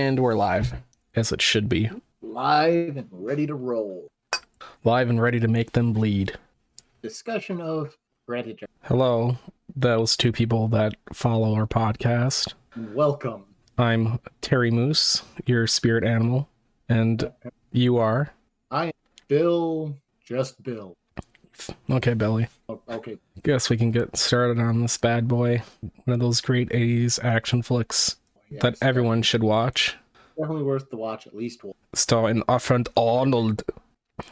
And we're live, as it should be. Live and ready to roll. Live and ready to make them bleed. Discussion of Predator. Hello, those two people that follow our podcast. Welcome. I'm Terry Moose, your spirit animal, and you are? I am Bill, just Bill. Okay, Billy. Oh, okay. Guess we can get started on this bad boy. One of those great 80s action flicks that everyone should watch. Definitely worth the watch, at least one. Starring Offront Arnold.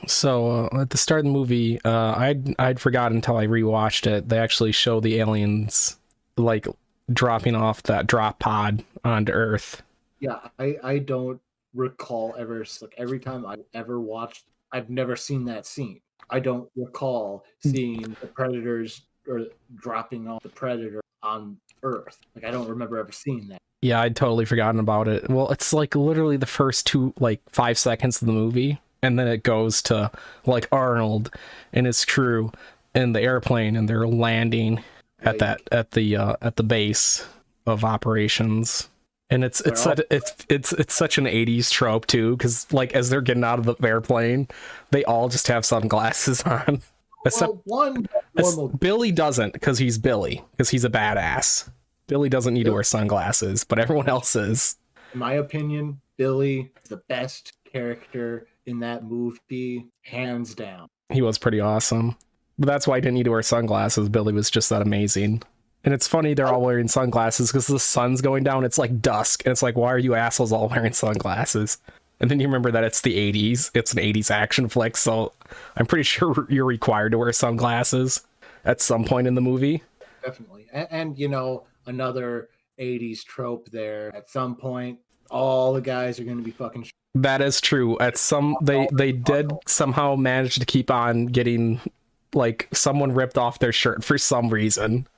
So at the start of the movie, I'd forgotten until I rewatched it. They actually show the aliens like dropping off that drop pod onto Earth. Yeah, I don't recall ever, like every time I've ever watched, I've never seen that scene. I don't recall seeing the Predators or dropping off the Predator on Earth. Like, I don't remember ever seeing that. Yeah, I'd totally forgotten about it. Well, it's like literally the first 5 seconds of the movie, and then it goes to like Arnold and his crew in the airplane, and they're landing at the base of operations. And it's such an 80s trope too, because like as they're getting out of the airplane, they all just have sunglasses on. Except Billy doesn't, because he's Billy, because he's a badass. Billy doesn't need to wear sunglasses, but everyone else is. In my opinion, Billy is the best character in that movie, hands down. He was pretty awesome. But that's why he didn't need to wear sunglasses. Billy was just that amazing. And it's funny they're all wearing sunglasses because the sun's going down. It's like dusk. And it's like, why are you assholes all wearing sunglasses? And then you remember that it's the 80s. It's an 80s action flick. So I'm pretty sure you're required to wear sunglasses at some point in the movie. Definitely. And you know, another 80s trope there. At some point, all the guys are going to be fucking... That is true. At some... They did somehow manage to keep on getting, like, someone ripped off their shirt for some reason.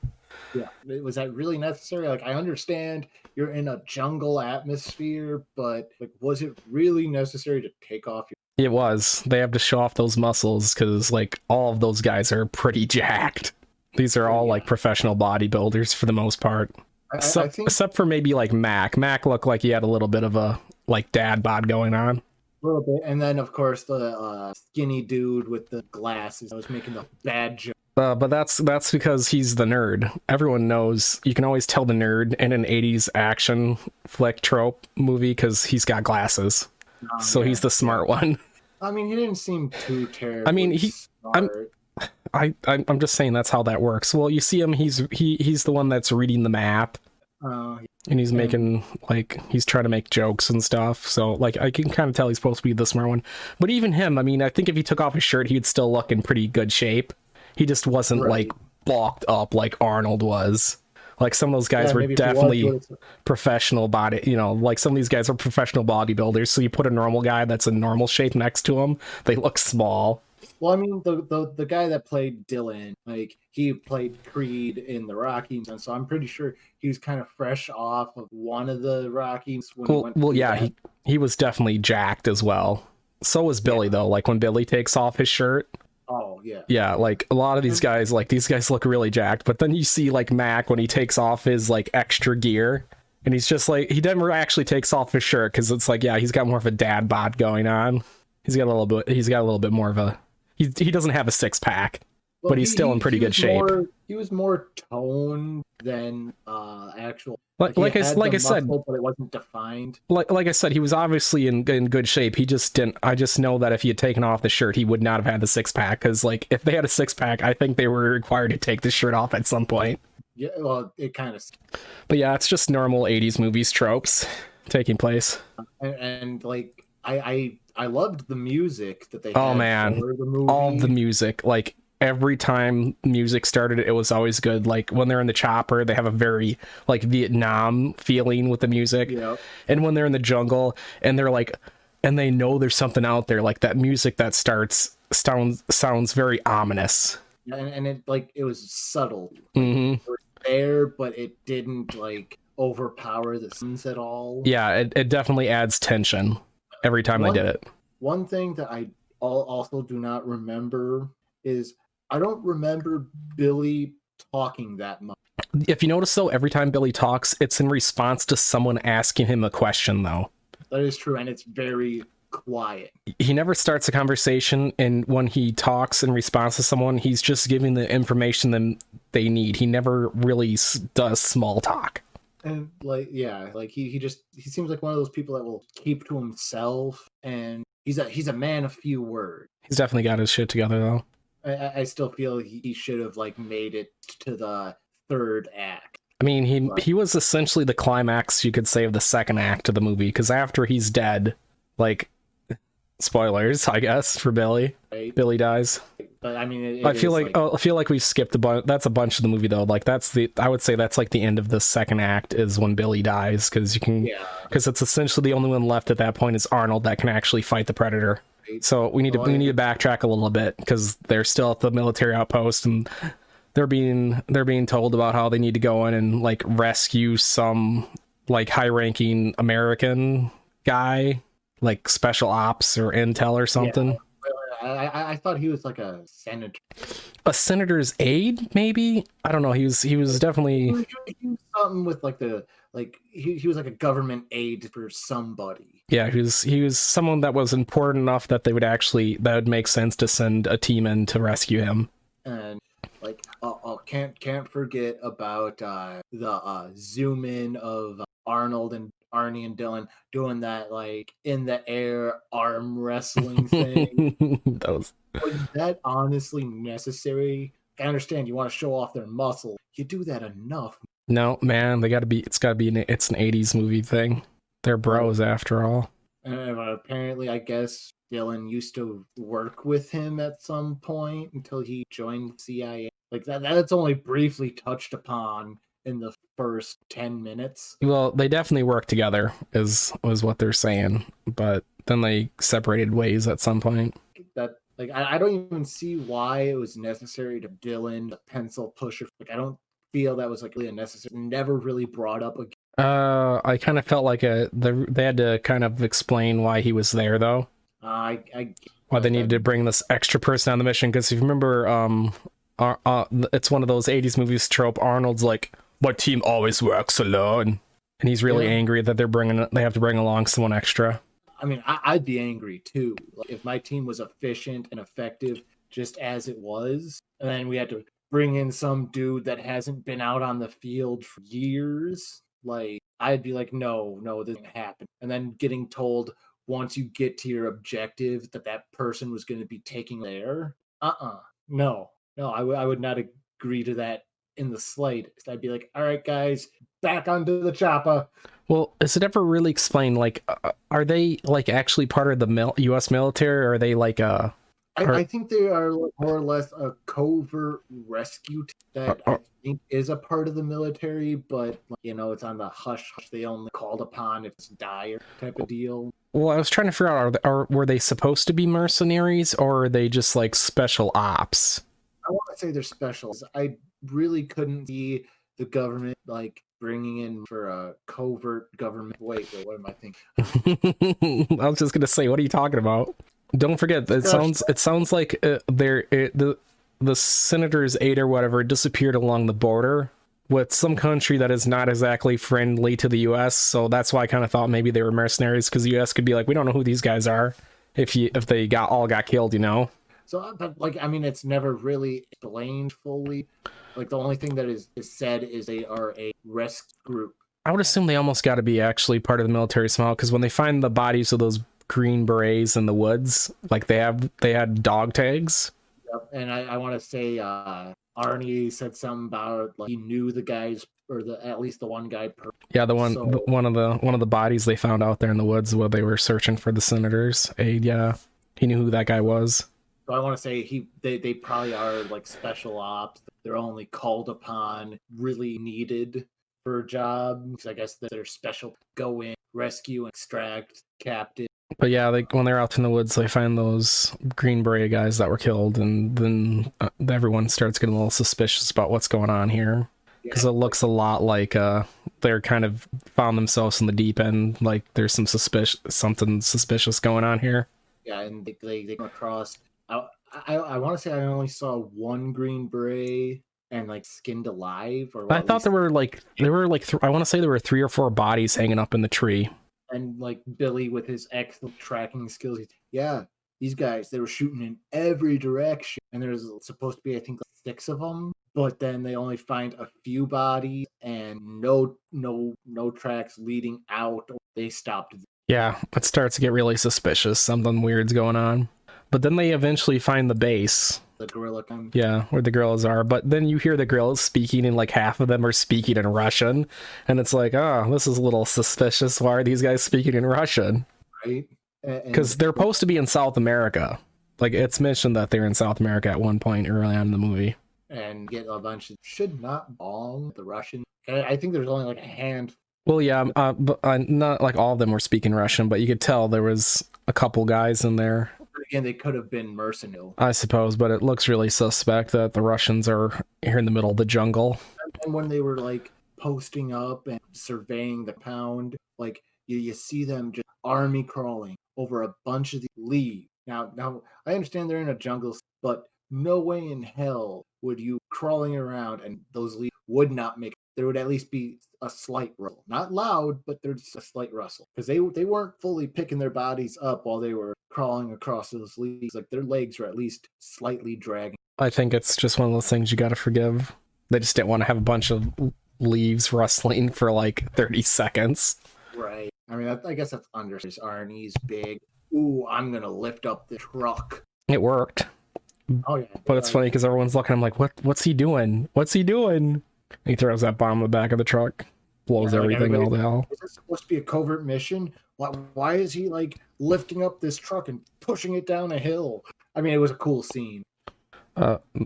Yeah, was that really necessary? Like, I understand you're in a jungle atmosphere, but like, was it really necessary to take off your... It was. They have to show off those muscles because like all of those guys are pretty jacked. These are all like professional bodybuilders for the most part. I think... Except for maybe like Mac. Mac looked like he had a little bit of a like dad bod going on. A little bit, and then of course the skinny dude with the glasses. I was making the bad joke. But that's because he's the nerd. Everyone knows, you can always tell the nerd in an 80s action flick trope movie because he's got glasses. So yeah, he's the smart one. I mean, he didn't seem too terrible. I mean, I'm just saying that's how that works. Well, you see him, he's the one that's reading the map. And he's making, like, he's trying to make jokes and stuff. So, like, I can kind of tell he's supposed to be the smart one. But even him, I mean, I think if he took off his shirt, he'd still look in pretty good shape. He just wasn't like bulked up like Arnold was. Like some of those guys were definitely professional body, you know, like some of these guys are professional bodybuilders. So you put a normal guy that's in normal shape next to him, they look small. Well, I mean, the guy that played Dylan, like he played Creed in the Rockies, and so I'm pretty sure he was kind of fresh off of one of the Rockies. He was definitely jacked as well. So was Billy though. Like when Billy takes off his shirt. Oh, yeah. Yeah, like a lot of these guys, like these guys look really jacked, but then you see like Mac when he takes off his like extra gear and he's just like, he never actually takes off his shirt because it's like, yeah, he's got more of a dad bod going on. He's got a little bit more of a, he doesn't have a six pack, but he's still in pretty good shape. He was more toned than actual. Like I said, but it wasn't defined. Like I said, he was obviously in good shape. He just didn't. I just know that if he had taken off the shirt, he would not have had the six pack. Because like if they had a six pack, I think they were required to take the shirt off at some point. Yeah, well, it kind of. But yeah, it's just normal 80s movies tropes taking place. And like I loved the music that they had. Oh man, for the movie. All the music, like. Every time music started, it was always good. Like when they're in the chopper, they have a very like Vietnam feeling with the music. Yep. And when they're in the jungle and they're like, and they know there's something out there, like that music that sounds very ominous. And it was subtle. Mm-hmm. It was there, but it didn't like overpower the scenes at all. Yeah, it definitely adds tension every time they did it. One thing that I also do not remember is I don't remember Billy talking that much. If you notice, though, every time Billy talks, it's in response to someone asking him a question, though. That is true, and it's very quiet. He never starts a conversation, and when he talks in response to someone, he's just giving the information that they need. He never really does small talk. And like, yeah, like he seems like one of those people that will keep to himself, and he's a man of few words. He's definitely got his shit together, though. I still feel he should have like made it to the third act. I mean, he was essentially the climax, you could say, of the second act of the movie, because after he's dead, like, spoilers, I guess, for Billy. Right? Billy dies. But I mean, I feel like we've skipped a bunch. That's a bunch of the movie, though. Like, I would say that's like the end of the second act is when Billy dies, because it's essentially the only one left at that point is Arnold that can actually fight the Predator. Right. So we need to backtrack a little bit, because they're still at the military outpost, and they're being told about how they need to go in and like rescue some like high-ranking American guy, like special ops or intel or something. Yeah. I thought he was like a senator. A senator's aide, maybe? I don't know. He was definitely he was something with like he was like a government aide for somebody. Yeah, he was someone that was important enough that that would make sense to send a team in to rescue him. And like, can't forget about the zoom in of Arnold and Arnie and Dylan doing that like in the air arm wrestling thing. Was that honestly necessary? I understand you want to show off their muscle. You do that enough. No, man, it's an 80s movie thing. They're bros after all. Apparently, I guess Dylan used to work with him at some point until he joined the CIA. Like that's only briefly touched upon in the first 10 minutes. Well, they definitely worked together, was what they're saying, but then they separated ways at some point. That like I don't even see why it was necessary to Dylan the pencil pusher. Like I don't feel that was like really unnecessary. Never really brought up again. I kind of felt like they had to kind of explain why he was there, though. Why they needed to bring this extra person on the mission, because if you remember, it's one of those 80s movies trope. Arnold's like, my team always works alone, and he's really angry that they have to bring along someone extra. I mean, I'd be angry too. Like, if my team was efficient and effective just as it was, and then we had to bring in some dude that hasn't been out on the field for years, like, I'd be like, no, this didn't happen. And then getting told once you get to your objective that person was going to be taking there, no, I would not agree to that in the slightest. I'd be like, all right, guys, back onto the chopper. Well, is it ever really explained, like, are they like actually part of the U.S. military, or are they like I think they are more or less a covert rescue team that I think is a part of the military, but it's on the hush. They only called upon if it's dire type of deal. Well, I was trying to figure out, were they supposed to be mercenaries, or are they just like special ops? I want to say they're specials. I really couldn't see the government like bringing in for a covert government. Wait, what am I thinking? I was just gonna say, what are you talking about? Don't forget, it sounds like the senator's aide or whatever disappeared along the border with some country that is not exactly friendly to the U.S. So that's why I kind of thought maybe they were mercenaries, because the U.S. could be like, we don't know who these guys are if they all got killed, So, but like, I mean, it's never really explained fully. Like, the only thing that is said is they are a rescue group. I would assume they almost got to be actually part of the military somehow, because when they find the bodies of those Green Berets in the woods, like they had dog tags. Yep. And I want to say Arnie said something about like he knew the guys, or at least the one guy. Yeah, one of the bodies they found out there in the woods while they were searching for the senator's aide. Yeah, he knew who that guy was. So I want to say they probably are like special ops. They're only called upon, really needed for a job, because I guess they're special. Go in, rescue, extract, captive. But yeah, when they're out in the woods, they find those Green Beret guys that were killed, and then everyone starts getting a little suspicious about what's going on here, because it looks a lot like they're kind of found themselves in the deep end. Like there's something suspicious going on here. Yeah, and they come across. I want to say I only saw one Green Beret and like skinned alive. Or I thought there were I want to say there were 3 or 4 bodies hanging up in the tree. And like Billy with his excellent tracking skills. Yeah, these guys, they were shooting in every direction. And there's supposed to be, I think, like 6 of them. But then they only find a few bodies and no tracks leading out. They stopped. Yeah, it starts to get really suspicious. Something weird's going on. But then they eventually find the base. The gorilla come. Yeah, where the gorillas are. But then you hear the gorillas speaking, and like half of them are speaking in Russian. And it's like, oh, this is a little suspicious. Why are these guys speaking in Russian? Right? Because they're supposed to be in South America. Like, it's mentioned that they're in South America at one point early on in the movie. And get a bunch of should not belong the Russian. I think there's only like a hand. Well, yeah, but not like all of them were speaking Russian, but you could tell there was a couple guys in there. Again, they could have been mercenary, I suppose, but it looks really suspect that the Russians are here in the middle of the jungle. And when they were like posting up and surveying the pound, like you see them just army crawling over a bunch of the leaves. Now I understand they're in a jungle, but no way in hell would you crawling around and those leaves would not make. There would at least be a slight rustle, not loud, but there's a slight rustle because they weren't fully picking their bodies up while they were crawling across those leaves. Like their legs were at least slightly dragging. I think it's just one of those things you got to forgive. They just didn't want to have a bunch of leaves rustling for like 30 seconds. Right. I mean, I guess that's under his Arnie's big. Ooh, I'm gonna lift up the truck. It worked. Oh yeah. But it's funny because everyone's looking. I'm like, what's he doing? What's he doing? He throws that bomb in the back of the truck, blows everything all the hell. Is this supposed to be a covert mission? Why is he like lifting up this truck and pushing it down a hill? I mean, it was a cool scene.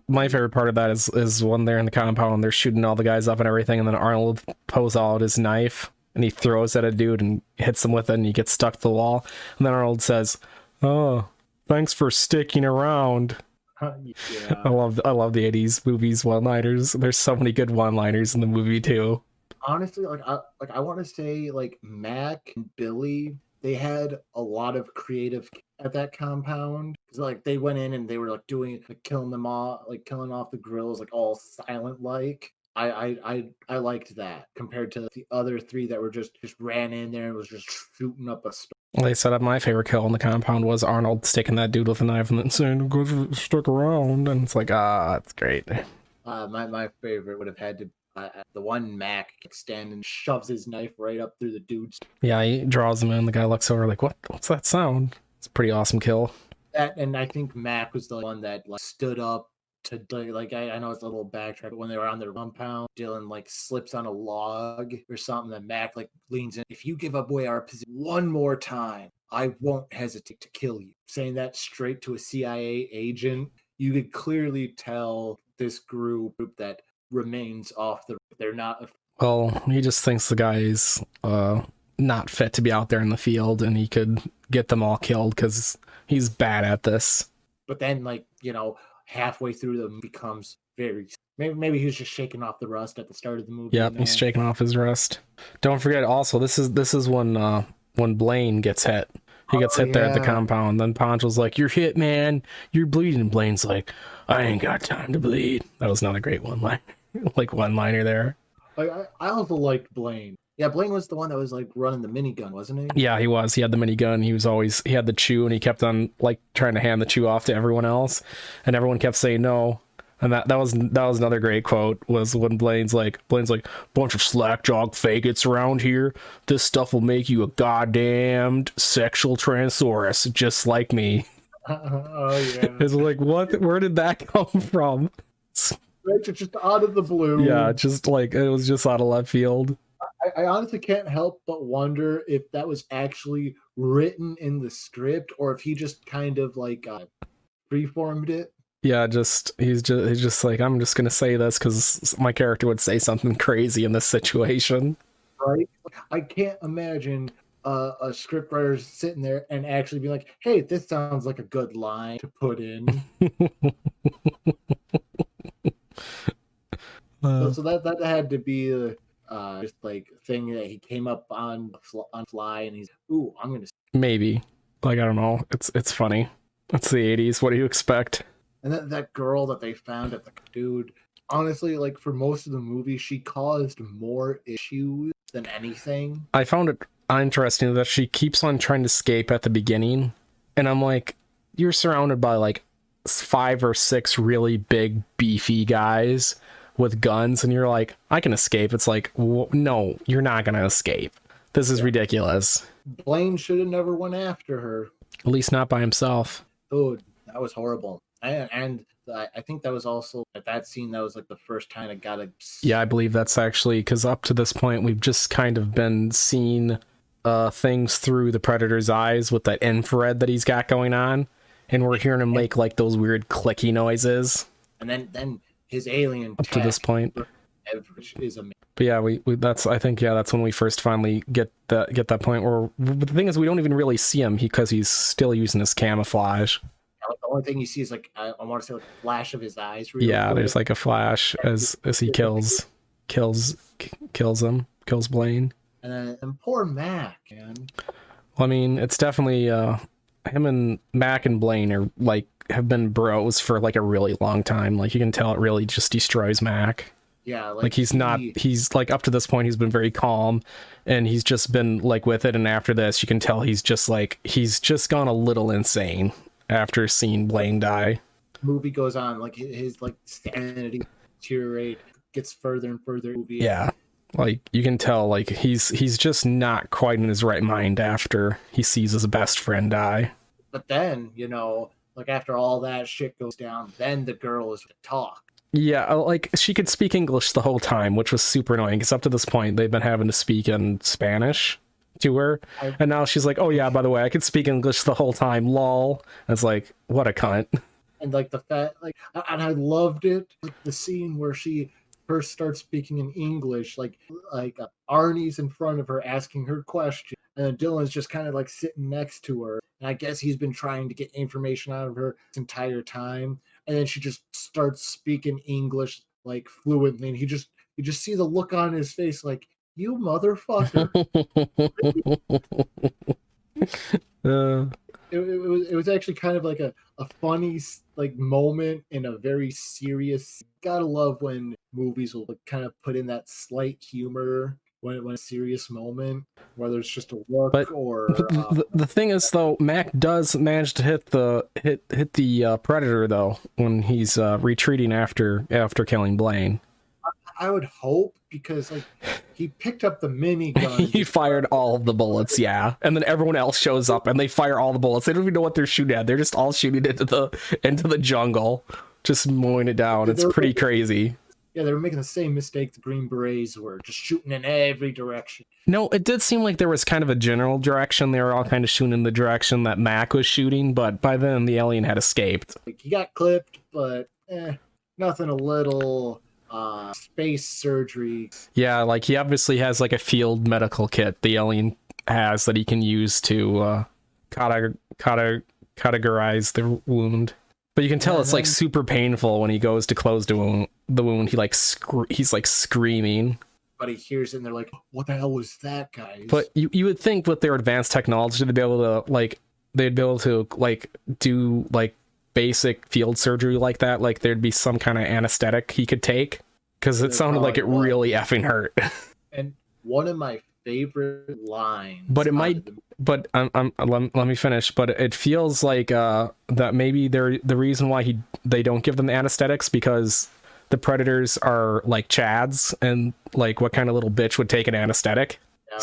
My favorite part of that is when they're in the compound, they're shooting all the guys up and everything, and then Arnold pulls out his knife and he throws at a dude and hits him with it, and he gets stuck to the wall. And then Arnold says, "Oh, thanks for sticking around." Yeah. I love the 80s movies one-liners. There's so many good one-liners in the movie too. Honestly, I want to say like Mac and Billy, they had a lot of creative at that compound. Cause like they went in and they were like doing like killing them all, like killing off the grills, like all silent like. I liked that compared to the other 3 that were just ran in there and was just shooting up a storm. They said that my favorite kill in the compound was Arnold sticking that dude with a knife and then saying, "Go stick around," and it's like, that's great. My favorite would have had to the one Mac extend and shoves his knife right up through the dude's. Yeah, he draws him in. The guy looks over like, what's that sound? It's a pretty awesome kill. And I think Mac was the one that like stood up to like I know it's a little backtrack, but when they were on their compound, Dylan like slips on a log or something, that Mac like leans in. "If you give away our position one more time, I won't hesitate to kill you." Saying that straight to a CIA agent, you could clearly tell this group that remains off the. They're not. Well, he just thinks the guy's not fit to be out there in the field, and he could get them all killed because he's bad at this. But then, like, halfway through the becomes very. Maybe he was just shaking off the rust at the start of the movie. Yep, he's shaking off his rust. Don't forget, also, this is when Blaine gets hit. He gets hit there at the compound. Then Poncho's like, "You're hit, man. You're bleeding." And Blaine's like, "I ain't got time to bleed." That was not a great one-liner. Like one-liner there. I also liked Blaine. Yeah, Blaine was the one that was like running the minigun, wasn't he? Yeah, he was. He had the minigun. He had the chew, and he kept on like trying to hand the chew off to everyone else, and everyone kept saying no. And that was another great quote, was when Blaine's like, "Bunch of slack-jawed faggots around here. This stuff will make you a goddamned sexual transaurus, just like me." Oh yeah. It's like, what? Where did that come from? It's just out of the blue. Yeah, just like it was just out of left field. I honestly can't help but wonder if that was actually written in the script or if he just kind of like freeformed it. Yeah, he's just like, I'm just gonna say this because my character would say something crazy in this situation. Right? I can't imagine a scriptwriter sitting there and actually be like, "Hey, this sounds like a good line to put in." So that had to be just like thing that he came up on fly, and he's, "Ooh, I'm gonna." Maybe, like, I don't know. It's funny. It's the 80s. What do you expect? And that girl that they found at the dude, honestly, like for most of the movie, she caused more issues than anything. I found it interesting that she keeps on trying to escape at the beginning, and I'm like, you're surrounded by like 5 or 6 really big beefy guys with guns, and you're like, I can escape. It's like, no, you're not gonna escape. This is ridiculous. Blaine should have never went after her. At least not by himself. Dude, that was horrible. And I think that was also at that scene, that was like the first time I got a... Yeah, I believe that's actually, because up to this point we've just kind of been seeing things through the Predator's eyes with that infrared that he's got going on, and we're hearing him make like those weird clicky noises. And then his alien up to this point is amazing. But yeah, we that's, I think, yeah, that's when we first finally get that point where, but the thing is, we don't even really see him because he's still using his camouflage. The only thing you see is like, I want to say like a flash of his eyes. Yeah, quick. There's like a flash as he kills Blaine. And poor Mac, man. Well, I mean, it's definitely him and Mac and Blaine are like have been bros for like a really long time. Like you can tell it really just destroys Mac. Yeah, like he's like up to this point he's been very calm, and he's just been like with it, and after this you can tell he's just gone a little insane after seeing Blaine die. Movie goes on, like his like sanity deteriorate, gets further and further. Yeah, like you can tell like he's just not quite in his right mind after he sees his best friend die. But then, you know, like after all that shit goes down, then the girl is to talk. Yeah, like she could speak English the whole time, which was super annoying because up to this point they've been having to speak in Spanish to her, and now she's like, oh yeah, by the way, I could speak English the whole time, lol. And it's like, what a cunt. And like the fact, like, and I loved it, like the scene where she first starts speaking in English, like Arnie's in front of her asking her question, and then Dylan's just kind of like sitting next to her, and I guess he's been trying to get information out of her this entire time, and then she just starts speaking English like fluently, and you just see the look on his face, like, you motherfucker. It was actually kind of like a funny like moment in a very serious. Gotta love when movies will like kind of put in that slight humor when a serious moment, whether it's just a look or. The thing is, though, Mac does manage to hit the Predator though when he's retreating after killing Blaine. I would hope, because like he picked up the minigun. He fired all of the bullets, yeah. And then everyone else shows up and they fire all the bullets. They don't even know what they're shooting at. They're just all shooting into the jungle, just mowing it down. It's pretty crazy. Yeah, they were making the same mistake the Green Berets were, just shooting in every direction. No, it did seem like there was kind of a general direction. They were all kind of shooting in the direction that Mac was shooting, but by then the alien had escaped. Like, he got clipped, but nothing a little... space surgery. Yeah, like he obviously has like a field medical kit the alien has that he can use to categorize the wound. But you can tell it's like super painful when he goes to close the wound. He like he's like screaming. But he hears it and they're like, what the hell was that, guys? But you would think with their advanced technology they'd be able to do like basic field surgery like that, like there'd be some kind of anesthetic he could take, because it sounded like it really effing hurt. And one of my favorite lines, let me finish. But it feels like that maybe the reason why they don't give them anesthetics because the Predators are like Chads, and like what kind of little bitch would take an anesthetic? Yeah.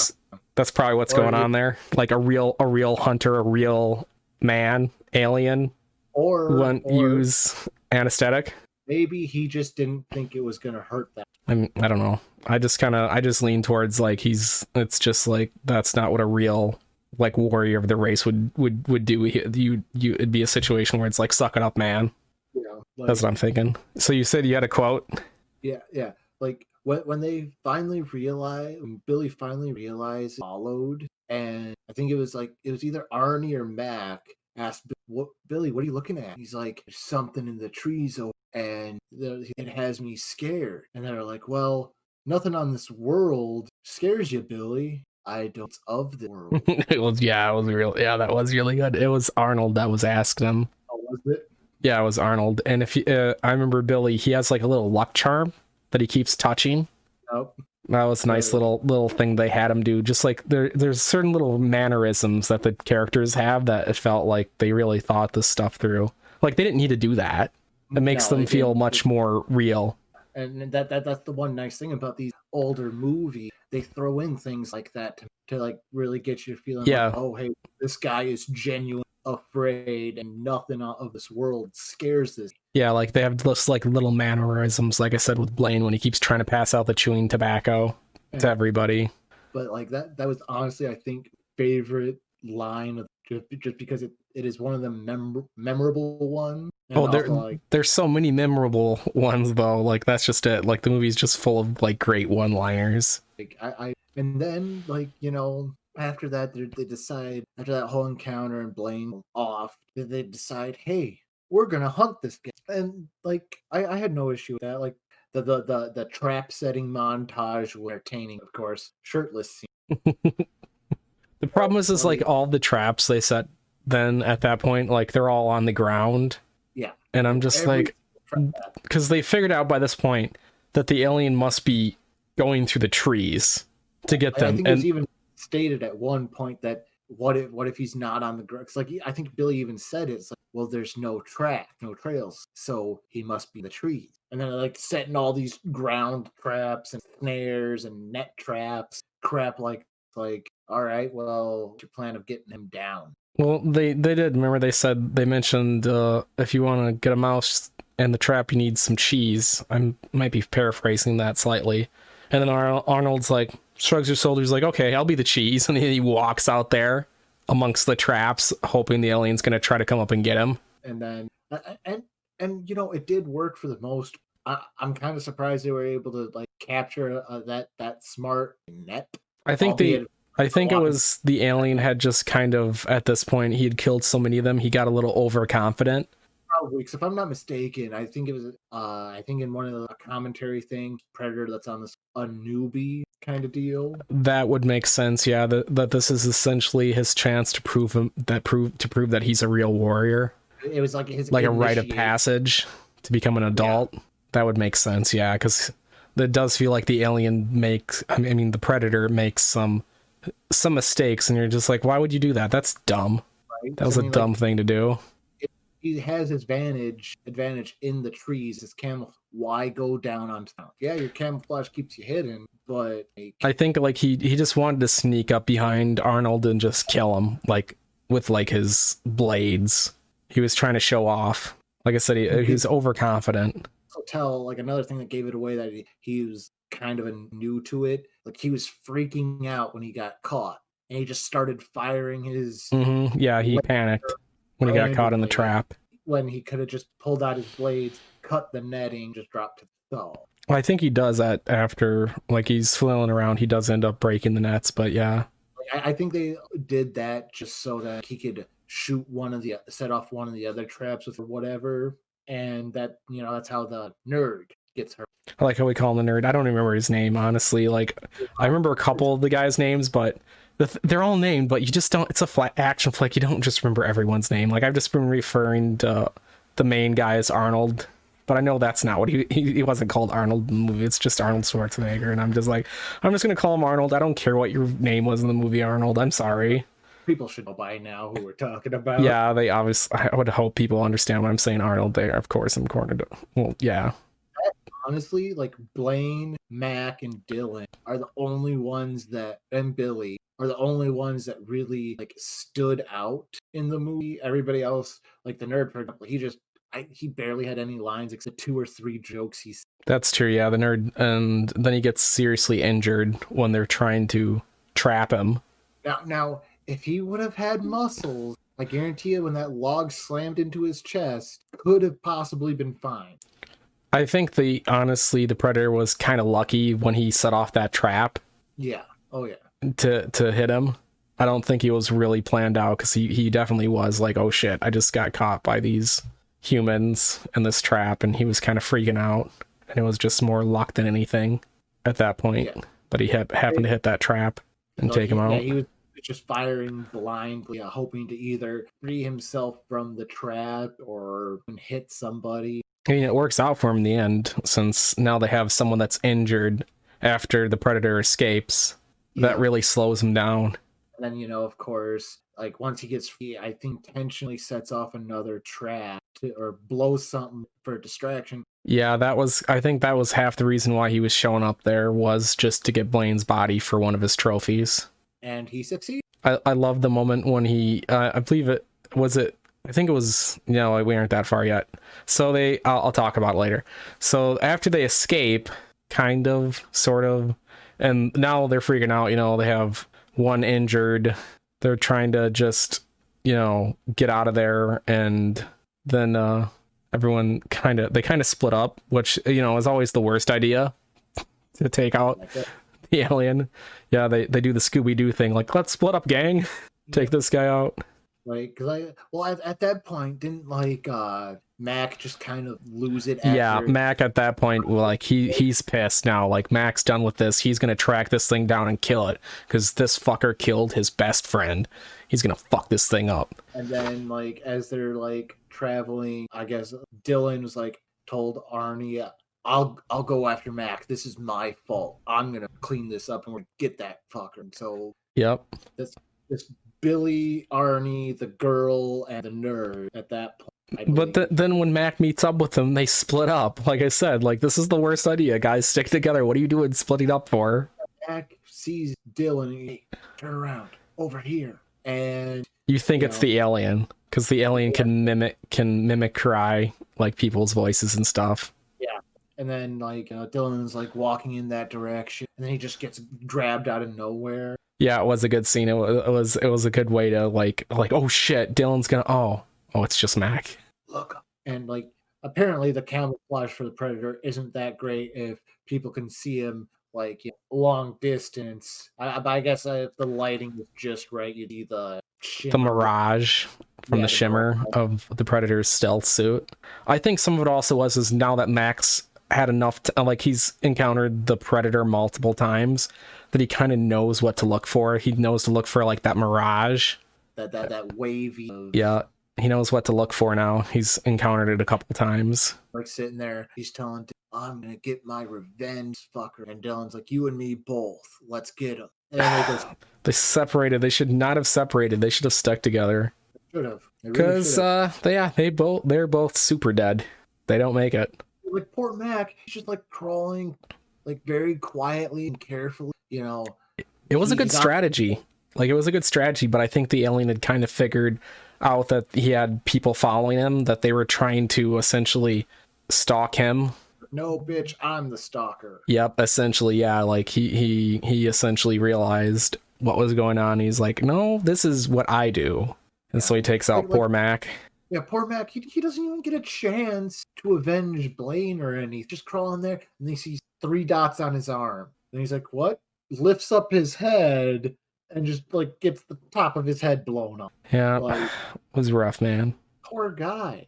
That's probably what's going on there. Like a real hunter, a real man, alien. Or use anesthetic. Maybe he just didn't think it was gonna hurt that. I don't know. I just lean towards like it's just like that's not what a real like warrior of the race would do. It'd be a situation where it's like, suck it up, man. Yeah, like, that's what I'm thinking. So you said you had a quote? Yeah. Like when they finally realized, Billy finally realized, followed, and I think it was either Arnie or Mac asked Billy, what are you looking at? He's like, there's something in the trees and it has me scared. And they're like, well, nothing on this world scares you, Billy. I don't of the world. It was that was really good. It was Arnold that was asking him. Oh, was it? Yeah, it was Arnold. And if I remember Billy, he has like a little luck charm that he keeps touching. Nope. That was a nice little thing they had him do. Just like there's certain little mannerisms that the characters have that it felt like they really thought this stuff through. Like they didn't need to do that. It makes No, them they feel didn't. much more real. And that's the one nice thing about these older movies. They throw in things like that to like really get you feeling Yeah. like, oh hey, this guy is genuine afraid and nothing of this world scares this. Yeah, like they have just like little mannerisms, like I said with Blaine when he keeps trying to pass out the chewing tobacco to everybody. But like that was honestly, I think, favorite line of just because it is one of the memorable ones. And Oh, also, like, there's so many memorable ones though. Like that's just it. Like the movie's just full of like great one-liners. I and then like after that they decide, after that whole encounter and Blaine off, they decide, hey, we're gonna hunt this guy. And like I had no issue with that. Like the trap setting montage were entertaining, of course, shirtless scene. The problem is like all the traps they set then at that point, like they're all on the ground. Yeah. And I'm just like, because they figured out by this point that the alien must be going through the trees to get them. I think it was even stated at one point that what if he's not on the ground? Like I think Billy even said it's like, well, there's no track, no trails, so he must be in the trees. And then like setting all these ground traps and snares and net traps, crap like all right, well, what's your plan of getting him down? Well, they did. Remember they mentioned if you want to get a mouse in the trap, you need some cheese. I might be paraphrasing that slightly. And then Arnold's like, shrugs his shoulders like, okay, I'll be the cheese. And he walks out there amongst the traps, hoping the alien's going to try to come up and get him. And then, and it did work for the most. I'm kind of surprised they were able to like capture that smart net. I think it was the alien had just kind of, at this point, he had killed so many of them, he got a little overconfident. Probably, because if I'm not mistaken, I think it was I think in one of the commentary things, Predator that's on this a newbie kind of deal. That would make sense, yeah. That this is essentially his chance to prove that he's a real warrior. It was like his a rite of passage to become an adult. Yeah. That would make sense, yeah, because it does feel like the alien the Predator makes some mistakes, and you're just like, why would you do that? That's dumb. Right? That was a dumb thing to do. He has his advantage in the trees. His camouflage. Why go down on town? Yeah, your camouflage keeps you hidden, but I think like he just wanted to sneak up behind Arnold and just kill him, like with like his blades. He was trying to show off. Like I said, he was overconfident. Tell like another thing that gave it away that he was kind of new to it. Like he was freaking out when he got caught, and he just started firing his. Mm-hmm. Yeah, he panicked when he got caught in the trap. When he could have just pulled out his blades, cut the netting, just dropped to the skull. Well, I think he does that after, like he's flailing around. He does end up breaking the nets, but yeah. I think they did that just so that he could set off one of the other traps with whatever. And that, that's how the nerd gets hurt. I like how we call him the nerd. I don't remember his name, honestly. Like, I remember a couple of the guys' names, but they're all named, but you just don't. It's a flat action flick. You don't just remember everyone's name. Like, I've just been referring to the main guy as Arnold, but I know that's not what he wasn't called Arnold in the movie. It's just Arnold Schwarzenegger, and I'm just gonna call him Arnold. I don't care what your name was in the movie, Arnold. I'm sorry. People should know by now who we're talking about. Yeah, they obviously. I would hope people understand when I'm saying Arnold there. Of course, I'm cornered. Well, yeah. Honestly, like Blaine, Mac, and Dylan are the only ones and Billy are the only ones that really like stood out in the movie. Everybody else, like the nerd, for example, he barely had any lines except 2 or 3 jokes he said. That's true, yeah, the nerd, and then he gets seriously injured when they're trying to trap him. Now, if he would have had muscles, I guarantee you when that log slammed into his chest, could have possibly been fine. I think the Predator was kind of lucky when he set off that trap. Yeah. Oh, yeah. To hit him. I don't think he was really planned out, because he definitely was like, oh shit, I just got caught by these humans in this trap, and he was kind of freaking out, and it was just more luck than anything at that point. Yeah. But he happened to hit that trap and take him out. Yeah, he was just firing blindly, hoping to either free himself from the trap or hit somebody. I mean, it works out for him in the end, since now they have someone that's injured after the Predator escapes. That really slows him down. And then, of course, like once he gets free, I think intentionally sets off another trap or blows something for distraction. Yeah, I think that was half the reason why he was showing up there, was just to get Blaine's body for one of his trophies. And he succeeds. I love the moment when he, I believe it was I think it was, we aren't that far yet. So I'll talk about it later. So after they escape, kind of, sort of, and now they're freaking out, they have one injured. They're trying to just, get out of there. And then everyone kind of split up, which, is always the worst idea, to take out the alien. Yeah, they do the Scooby-Doo thing, like, let's split up, gang. Take this guy out. Like, because at that point, didn't Mac just kind of lose it? Yeah, Mac at that point, like, he's pissed now. Like, Mac's done with this. He's gonna track this thing down and kill it, because this fucker killed his best friend. He's gonna fuck this thing up. And then, like, as they're like traveling, I guess Dylan was like told Arnie, I'll go after Mac. This is my fault. I'm gonna clean this up and we'll get that fucker. And so yep, this Billy, Arnie, the girl, and the nerd at that point. But then when Mac meets up with them, they split up. Like I said, like, this is the worst idea. Guys, stick together. What are you doing splitting up for? Mac sees Dylan and he, turn around over here. And you think it's the alien, because the alien can mimic cry, like, people's voices and stuff. Yeah. And then Dylan's like walking in that direction, and then he just gets grabbed out of nowhere. Yeah, it was a good scene. It was a good way to like oh shit, Dylan's gonna oh it's just Mac. Look, and apparently the camouflage for the Predator isn't that great if people can see him long distance. I guess if the lighting was just right, you'd see the mirage from the shimmer of the Predator's stealth suit. I think some of it also is now that Mac's had enough he's encountered the Predator multiple times, that he kind of knows what to look for. He knows to look for that mirage, that wavy. Yeah, he knows what to look for now. He's encountered it a couple times. Like sitting there, he's telling, I'm gonna get my revenge, fucker. And Dylan's like, you and me both. Let's get him. And then they separated. They should not have separated. They should have stuck together. Should have. Because they're both super dead. They don't make it. Like poor Mac, he's just crawling very quietly and carefully, It was a good strategy. It was a good strategy, but I think the alien had kind of figured out that he had people following him, that they were trying to essentially stalk him. No, bitch, I'm the stalker. Yep, essentially, yeah. He essentially realized what was going on. He's like, no, this is what I do. And so he takes out poor Mac. Yeah, poor Mac, he doesn't even get a chance to avenge Blaine or anything. He's just crawling there, and he sees 3 dots on his arm. And he's like, what? Lifts up his head and just gets the top of his head blown off. Yeah, it was rough, man. Poor guy.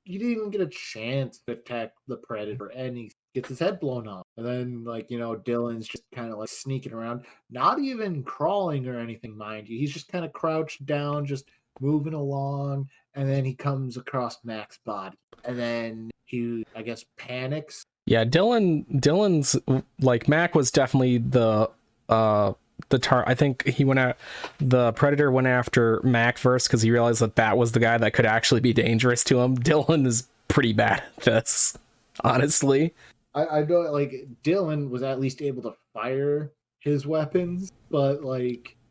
He didn't even get a chance to attack the Predator, and he gets his head blown off. And then, Dylan's just kind of sneaking around, not even crawling or anything, mind you. He's just kind of crouched down, just moving along. And then he comes across Mac's body. And then he, I guess, panics. Yeah, Dylan's Mac was definitely the I think the Predator went after Mac first, because he realized that was the guy that could actually be dangerous to him. Dylan is pretty bad at this, honestly. I know, Dylan was at least able to fire his weapons, but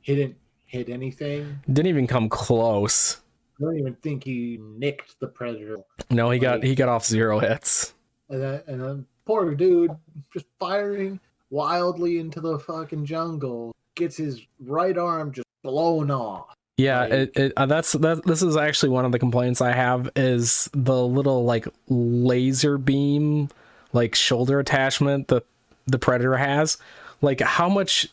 he didn't hit anything. Didn't even come close. I don't even think he nicked the Predator. No, he got off 0 hits. And then poor dude just firing wildly into the fucking jungle, gets his right arm just blown off. Yeah, this is actually one of the complaints I have, is the little laser beam shoulder attachment that the Predator has. How much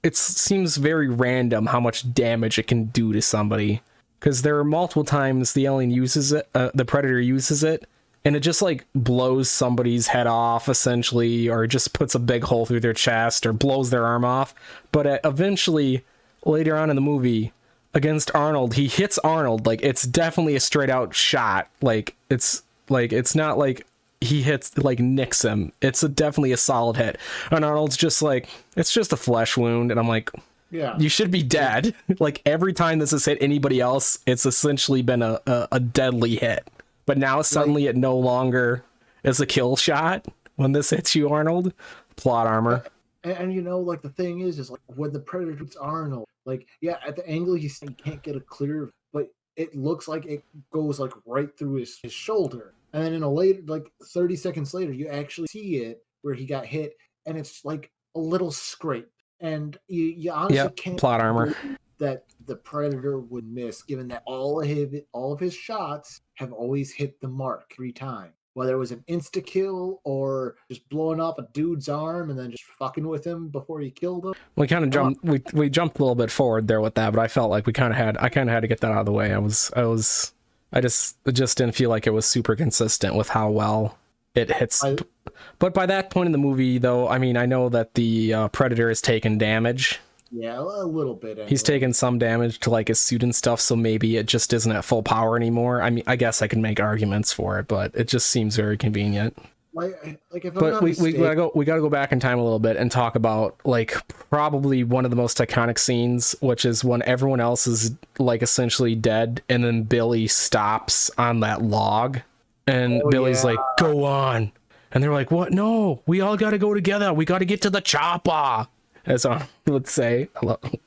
it seems very random how much damage it can do to somebody, because there are multiple times the alien uses it, the Predator uses it, and it just blows somebody's head off essentially, or just puts a big hole through their chest, or blows their arm off. But eventually, later on in the movie, against Arnold, he hits Arnold. It's definitely a straight out shot. It's not he hits, like, nicks him. It's definitely a solid hit. And Arnold's just like, it's just a flesh wound. And I'm like, Yeah. you should be dead. Like, every time this has hit anybody else, it's essentially been a deadly hit. But now suddenly it no longer is a kill shot when this hits you, Arnold. Plot armor. And you know, like, the thing is like, when the Predator hits Arnold, like, yeah, at the angle you can't get a clear, but it looks like it goes, like, right through his shoulder. And then in a later, like, 30 seconds later, you actually see it where he got hit, and it's like a little scrape. And you honestly can't plot armor believe that the Predator would miss, given that all of his shots have always hit the mark 3 times. Whether it was an insta kill or just blowing off a dude's arm and then just fucking with him before he killed him. We kind of jumped. We jumped a little bit forward there with that, but I felt like I kind of had to get that out of the way. I just didn't feel like it was super consistent with how well it hits. But by that point in the movie, though, I mean, I know that the Predator has taken damage. Yeah, a little bit. Anyway. He's taken some damage to, like, his suit and stuff, so maybe it just isn't at full power anymore. I mean, I guess I can make arguments for it, but it just seems very convenient. Like if I'm but not we mistaken, gotta go back in time a little bit and talk about, like, probably one of the most iconic scenes, which is when everyone else is, like, essentially dead, and then Billy stops on that log, and Billy's like, "Go on," and they're like, "What? No, we all gotta go together. We gotta get to the chopper." As I would say,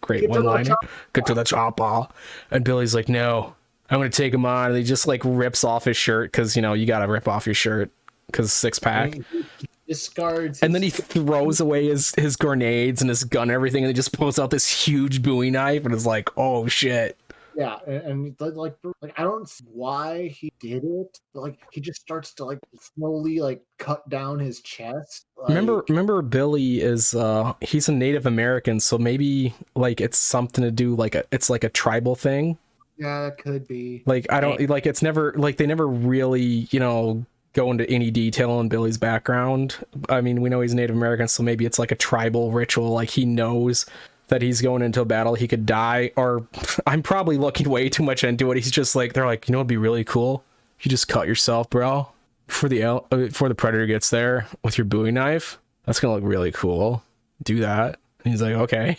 great one-liner, "Get to the chopper," and Billy's like, "No, I'm gonna take him on." And he just, like, rips off his shirt, because, you know, you gotta rip off your shirt because 6-pack. Discards, and then he throws away his grenades and his gun and everything, and he just pulls out this huge Bowie knife and is like, "Oh shit." Yeah, and like I don't see why he did it, but, like, he just starts to, like, slowly, like, cut down his chest. Like, remember Billy is he's a Native American, so maybe, like, it's something to do, like, it's like a tribal thing. Yeah, that could be. Like, I don't, like, it's never, like, they never really, you know, go into any detail on Billy's background. I mean, we know he's Native American, so maybe it's like a tribal ritual, like he knows that he's going into a battle, he could die, or I'm probably looking way too much into it. He's just like, they're like, "You know what'd be really cool? You just cut yourself, bro, before the Predator gets there with your Bowie knife. That's gonna look really cool. Do that." And he's like, "Okay."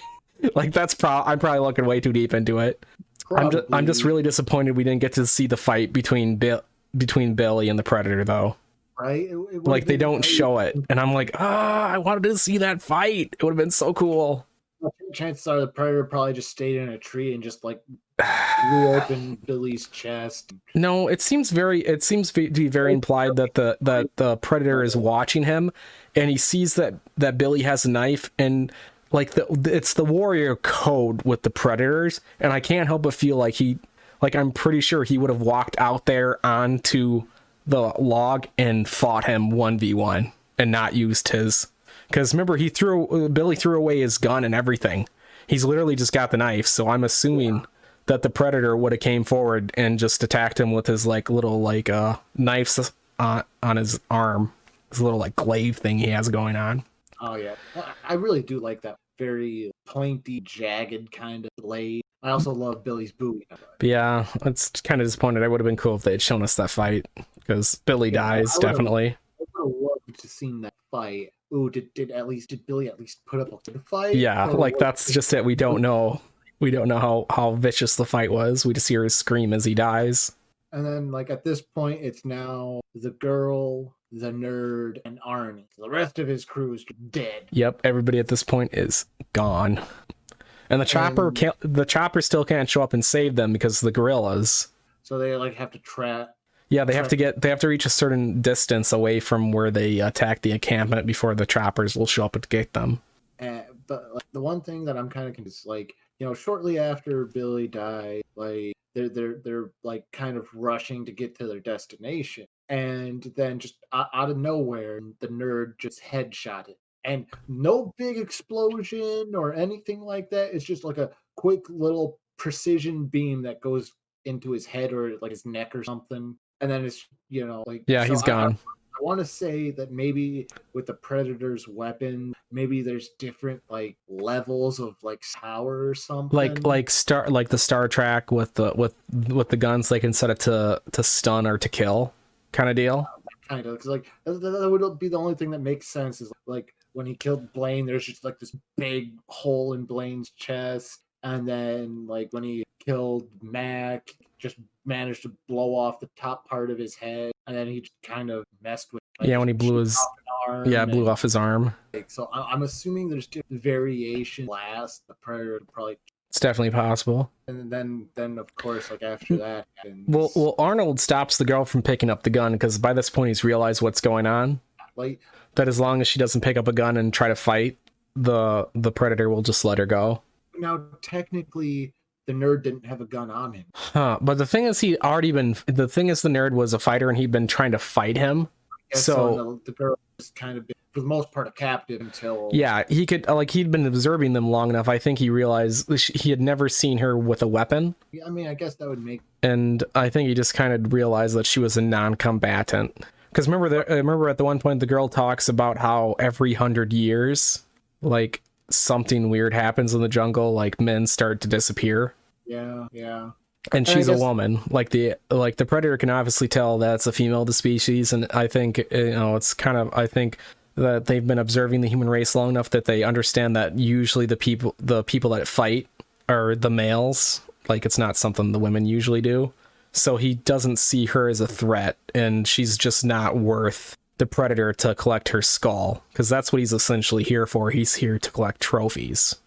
Like, I'm probably looking way too deep into it. I'm just really disappointed we didn't get to see the fight between Billy and the Predator, though. Right? Like, they don't show it, and I'm like, I wanted to see that fight. It would have been so cool. Chances are the Predator probably just stayed in a tree and just, like, blew open Billy's chest. No, it seems to be very implied that the Predator is watching him, and he sees that Billy has a knife, and, like, it's the warrior code with the Predators, and I can't help but feel like I'm pretty sure he would have walked out there onto the log and fought him 1v1 and not used his. Because remember, Billy threw away his gun and everything. He's literally just got the knife, so I'm assuming that the Predator would have came forward and just attacked him with his, like, little, like, knives on his arm. His little, like, glaive thing he has going on. Oh yeah, I really do like that very pointy, jagged kind of blade. I also love Billy's Bowie. But yeah, it's kind of disappointed. I would have been cool if they had shown us that fight, because Billy dies, definitely. I would have loved to see that fight. Ooh, did Billy at least put up a good fight? Yeah, like, that's just it. We don't know. We don't know how vicious the fight was. We just hear his scream as he dies. And then, like, at this point, it's now the girl, the nerd, and Arnie. The rest of his crew is dead. Yep, everybody at this point is gone. And the chopper still can't show up and save them because of the gorillas. So they, like, have to trap. Yeah, they have to reach a certain distance away from where they attack the encampment before the choppers will show up and get them. But, like, the one thing that I'm kind of confused, like, you know, shortly after Billy died, like, they're like kind of rushing to get to their destination, and then just out of nowhere, the nerd just headshot it, and no big explosion or anything like that. It's just like a quick little precision beam that goes into his head or, like, his neck or something, and then it's, you know, like, yeah, he's gone. I want to say that maybe with the Predator's weapon, maybe there's different, like, levels of, like, power or something. Like the Star Trek with the guns, they can set it to stun or to kill kind of deal. kind of, because like that would be the only thing that makes sense is like when he killed Blaine, there's just like this big hole in Blaine's chest, and then like when he killed Mac, just managed to blow off the top part of his head, and then he just kind of messed with like, yeah, when he blew his blew off his arm. Like, so I'm assuming there's different variation. Last the Predator probably. It's definitely possible. And then of course, like after that, well, Arnold stops the girl from picking up the gun because by this point he's realized what's going on. Like that, as long as she doesn't pick up a gun and try to fight, the Predator will just let her go. Now, technically, the nerd didn't have a gun on him. But the thing is, the nerd was a fighter and he'd been trying to fight him. So the girl was kind of been, for the most part, a captive until. Yeah, he could he'd been observing them long enough. I think he realized he had never seen her with a weapon. I mean, I guess that would make. And I think he just kind of realized that she was a non-combatant. Because remember at the one point the girl talks about how every 100 years, like something weird happens in the jungle, like men start to disappear. Yeah. And she's a woman. Like the Predator can obviously tell that's a female of the species, and I think it's kind of that they've been observing the human race long enough that they understand that usually the people that fight are the males. Like it's not something the women usually do. So he doesn't see her as a threat, and she's just not worth the Predator to collect her skull, because that's what he's essentially here for. He's here to collect trophies.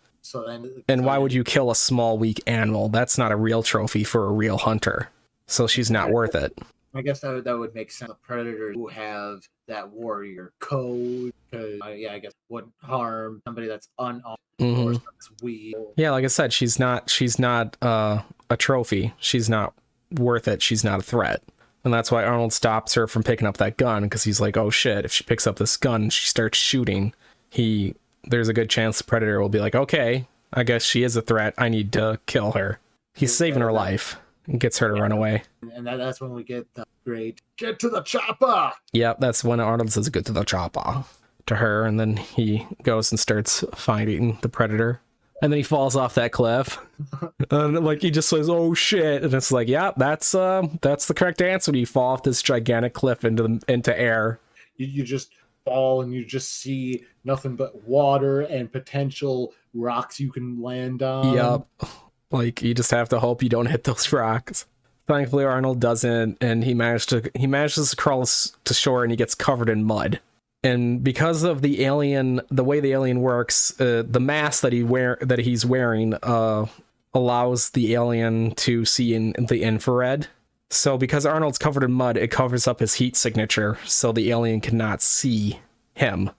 And why would you kill a small, weak animal? That's not a real trophy for a real hunter. So she's not worth it. I guess that would make sense. The Predators who have that warrior code, because I guess wouldn't harm somebody that's unarmed or that's weak. Yeah, like I said, she's not a trophy. She's not worth it. She's not a threat. And that's why Arnold stops her from picking up that gun, because he's like, oh shit, if she picks up this gun and she starts shooting, there's a good chance the Predator will be like, okay, I guess she is a threat. I need to kill her. He's saving her life and gets her to run away. And that's when we get the great, get to the chopper! Yep, that's when Arnold says, get to the chopper to her, and then he goes and starts fighting the Predator. And then he falls off that cliff. And like he just says, oh shit. And it's like, yeah, that's the correct answer. When you fall off this gigantic cliff into air. You just fall and you just see nothing but water and potential rocks you can land on. Yep. Like you just have to hope you don't hit those rocks. Thankfully Arnold doesn't, and he manages to crawl to shore, and he gets covered in mud. And because of the way the alien works, the mask that he's wearing allows the alien to see in the infrared. So because Arnold's covered in mud, it covers up his heat signature, so the alien cannot see him.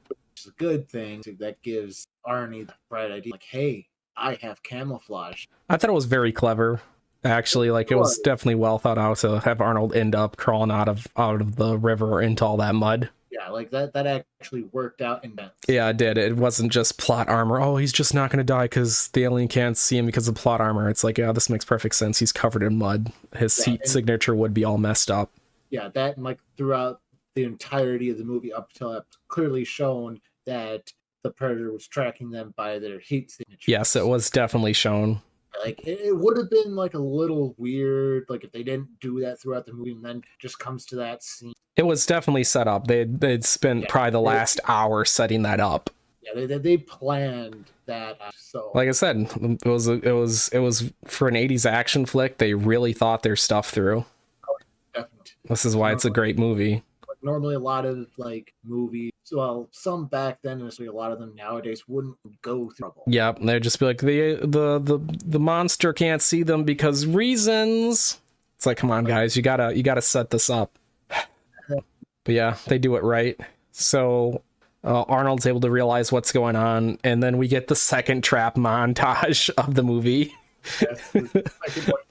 Which is a good thing. That gives Arnie the bright idea, like, hey, I have camouflage. I thought it was very clever, actually. Like, it was definitely well thought out to have Arnold end up crawling out of the river into all that mud. Yeah, like that actually worked out in that. Yeah, it did. It wasn't just plot armor. Oh, he's just not going to die because the alien can't see him because of plot armor. It's like, yeah, this makes perfect sense. He's covered in mud. His heat signature would be all messed up. Yeah, that, and like throughout the entirety of the movie up till it clearly shown that the Predator was tracking them by their heat signature. Yes, it was definitely shown. Like, it would have been like a little weird, like if they didn't do that throughout the movie and then just comes to that scene. It was definitely set up. They'd spent probably the last hour setting that up. Yeah, they planned that. So, like I said, it was for an 80s action flick. They really thought their stuff through. Oh, definitely. This is why it's a great movie. Normally, a lot of like movies, well, some back then, and a lot of them nowadays wouldn't go through trouble. Yeah, they'd just be like, the monster can't see them because reasons. It's like, come on, guys, you gotta set this up. But yeah, they do it right. So Arnold's able to realize what's going on, and then we get the second trap montage of the movie. Yes,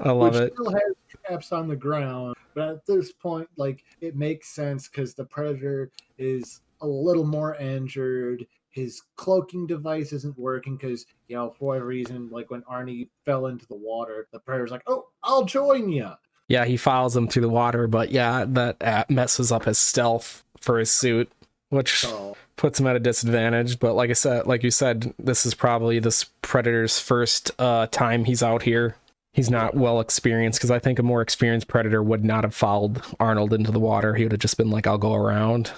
I love it. Still has traps on the ground, but at this point, like, it makes sense because the Predator is a little more injured. His cloaking device isn't working because, for whatever reason, like when Arnie fell into the water, the Predator's like, "Oh, I'll join you." Yeah, he follows him through the water, but yeah, that messes up his stealth for his suit, which puts him at a disadvantage. But like you said, this is probably this Predator's first time he's out here. He's not well experienced, because I think a more experienced Predator would not have followed Arnold into the water. He would have just been like, I'll go around.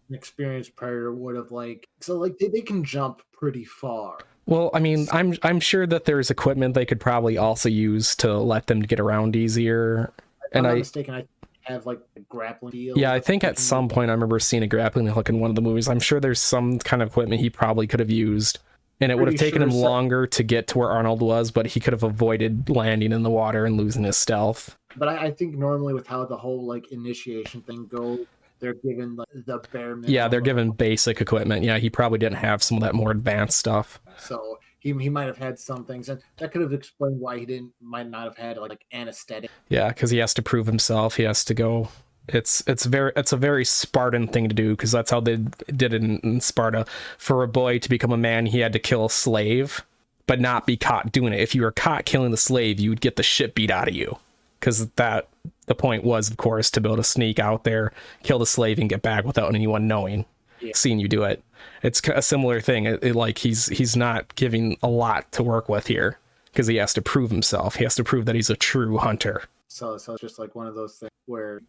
An experienced predator would have they can jump pretty far. Well, I mean, I'm sure that there's equipment they could probably also use to let them get around easier. If I'm not mistaken, I have like a grappling deal. Yeah, I think at some point I remember seeing a grappling hook in one of the movies. I'm sure there's some kind of equipment he probably could have used, and it would have taken him longer to get to where Arnold was, but he could have avoided landing in the water and losing his stealth. But I think normally with how the whole like initiation thing goes, they're given the bare minimum. Yeah, they're given basic equipment. Yeah, he probably didn't have some of that more advanced stuff. So he might have had some things, and that could have explained why he might not have had like anesthetic. Yeah, because he has to prove himself. He has to go. It's a very Spartan thing to do, because that's how they did it in Sparta. For a boy to become a man, he had to kill a slave, but not be caught doing it. If you were caught killing the slave, you would get the shit beat out of you. Because the point was, of course, to be able to sneak out there, kill the slave, and get back without anyone knowing, seeing you do it. It's a similar thing. Like he's not giving a lot to work with here, because he has to prove himself. He has to prove that he's a true hunter. So it's just like one of those things where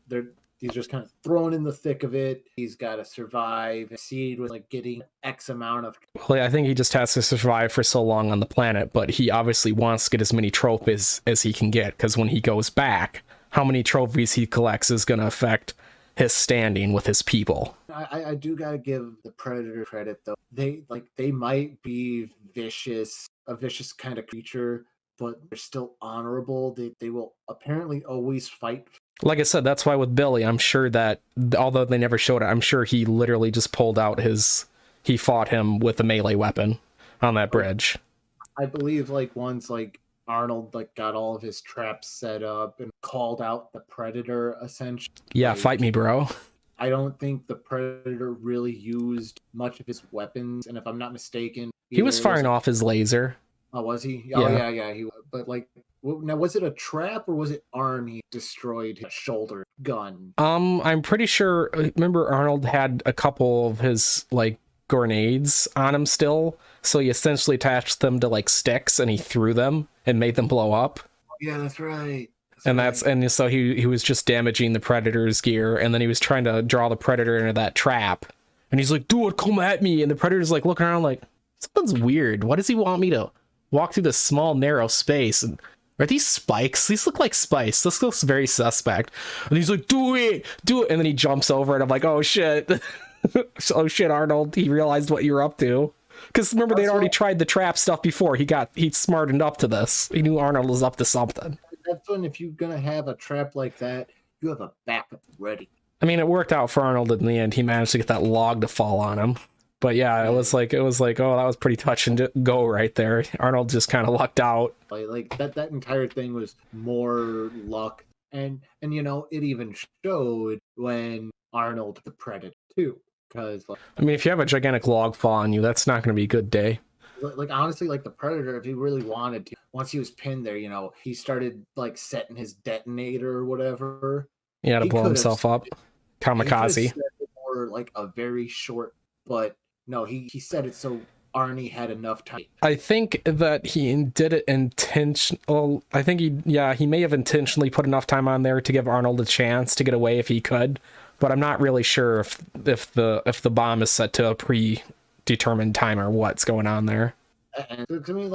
he's just kind of thrown in the thick of it. He's got to survive. Seed with like getting X amount of. Well, I think he just has to survive for so long on the planet, but he obviously wants to get as many trophies as he can get, because when he goes back, how many trophies he collects is going to affect his standing with his people. I do gotta give the Predator credit though. They might be a vicious kind of creature, but they're still honorable. They will apparently always fight. Like I said, that's why with Billy, I'm sure that, although they never showed it, I'm sure he literally just pulled out he fought him with a melee weapon on that bridge. I believe once Arnold got all of his traps set up and called out the Predator essentially. Yeah, fight me, bro. I don't think the Predator really used much of his weapons, and if I'm not mistaken, he was firing off his laser. Oh, was he? Oh, yeah. He, but now was it a trap or was it Arnie destroyed his shoulder gun? I'm pretty sure. Remember, Arnold had a couple of his grenades on him still, so he essentially attached them to sticks and he threw them and made them blow up. Yeah, that's right. And so he was just damaging the Predator's gear, and then he was trying to draw the Predator into that trap, and he's like, "Dude, come at me!" And the Predator's looking around like, "Something's weird. Why does he want me to walk through this small narrow space? And are these spikes? These look like spikes. This looks very suspect." And he's like, "Do it, do it!" And then he jumps over, and I'm like, "Oh shit, oh shit, Arnold! He realized what you're up to." Because remember, they'd already tried the trap stuff before. He smartened up to this. He knew Arnold was up to something. That's when, if you're gonna have a trap like that, you have a backup ready. I mean, it worked out for Arnold in the end. He managed to get that log to fall on him. But yeah, it was like, oh, that was pretty touch and go right there. Arnold just kind of lucked out. That entire thing was more luck, and it even showed when Arnold the Predator too. Because I mean, if you have a gigantic log fall on you, that's not going to be a good day. Honestly, the Predator, if he really wanted to, once he was pinned there, he started setting his detonator or whatever. Yeah, to blow himself up. Kamikaze. Or a very short, but no, he said it so Arnie had enough time. I think that he did it intentional. I think he may have intentionally put enough time on there to give Arnold a chance to get away if he could, but I'm not really sure if the bomb is set to a predetermined time or what's going on there. And to me,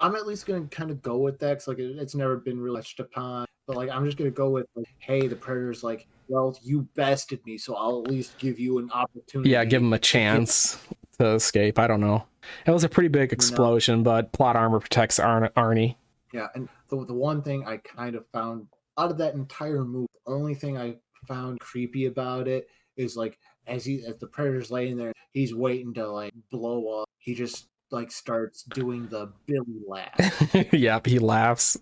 I'm at least gonna kind of go with that, because it's never been really touched upon. But I'm just gonna go with hey, the Predator's well, you bested me, so I'll at least give you an opportunity. Yeah, give him a chance to escape. I don't know. It was a pretty big explosion, but plot armor protects Arnie. Yeah, and the one thing I kind of found out of that entire movie, the only thing I found creepy about it is as the Predator's laying there, he's waiting to blow up. He just starts doing the Billy laugh. Yep, he laughs.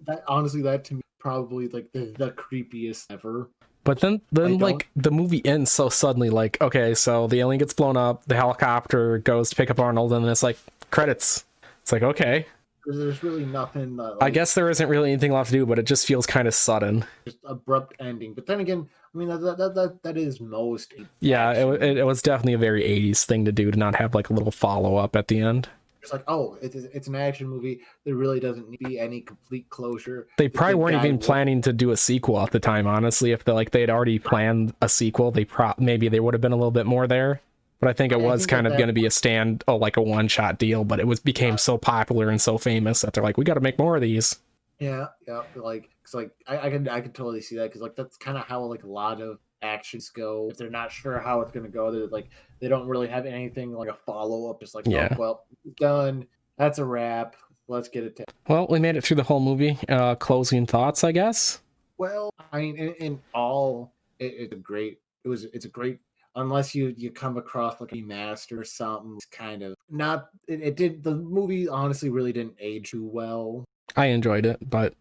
That to me probably the creepiest ever. But then the movie ends so suddenly. Okay, so the alien gets blown up, the helicopter goes to pick up Arnold, and it's credits. It's okay. There's really nothing. I guess there isn't really anything left to do, but it just feels kind of sudden. Just abrupt ending. But then again, I mean that is most. Yeah, it was definitely a very 80s thing to do, to not have a little follow up at the end. It's like, oh, it's an action movie. There really doesn't need to be any complete closure. They The probably good weren't guy even won. planning to do a sequel at the time, honestly. If they had already planned a sequel, maybe they would have been a little bit more there. But I think it I was think kind at of that going to be like a one-shot deal, but it became so popular and so famous that they're like, we got to make more of these. Yeah, yeah. Like, it's like I can totally see that because like that's kind of how like a lot of actions go. If they're not sure how it's gonna go, they're like they don't really have anything like a follow up. It's like, oh Yeah. well, it's done. That's a wrap. Let's get it. Well, we made it through the whole movie. Closing thoughts, I guess. Well, I mean, in all, it's a great. It's a great. Unless you come across like a remaster or something, it's kind of not. It did the movie honestly really didn't age too well. I enjoyed it, but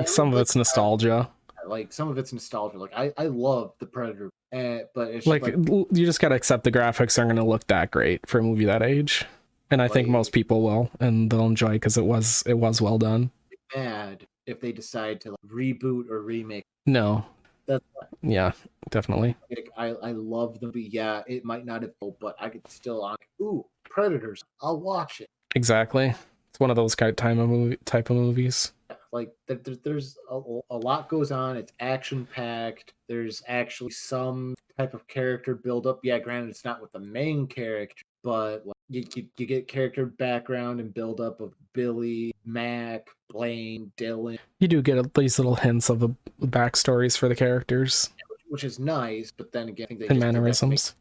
some of Like it's nostalgia. like some of it's nostalgia. Like I love the Predator, but it's just Like, like you just gotta accept the graphics aren't gonna look that great for a movie that age, and I think Like- most people will, and they'll enjoy because it was well done. mad if they decide to like, reboot or remake. No, That's yeah, definitely. like I love the movie. Yeah, it might not have, but I could still ooh Predators. I'll watch it. Exactly. It's one of those type of movies. Like there's a lot goes on. It's action packed. There's actually some type of character build up. Yeah, granted, it's not with the main character, but like, you get character background and build up of Billy, Mac, Blaine, Dylan, You do get these little hints of the backstories for the characters which is nice. But then again, I think they and just did that to make mannerisms.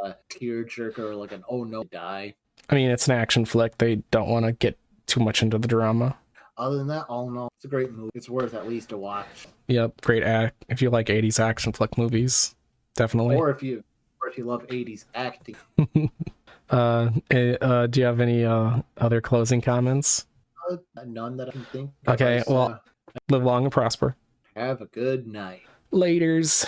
a tearjerker or like an oh no die. I mean, it's an action flick. They don't want to get too much into the drama. Other than that, all in all, it's a great movie. It's worth at least a watch. Yep, great act. If you like 80s action flick movies, definitely. Or if you love 80s acting. Do you have any other closing comments? None that I can think. Okay, well, live long and prosper. Have a good night. Laters.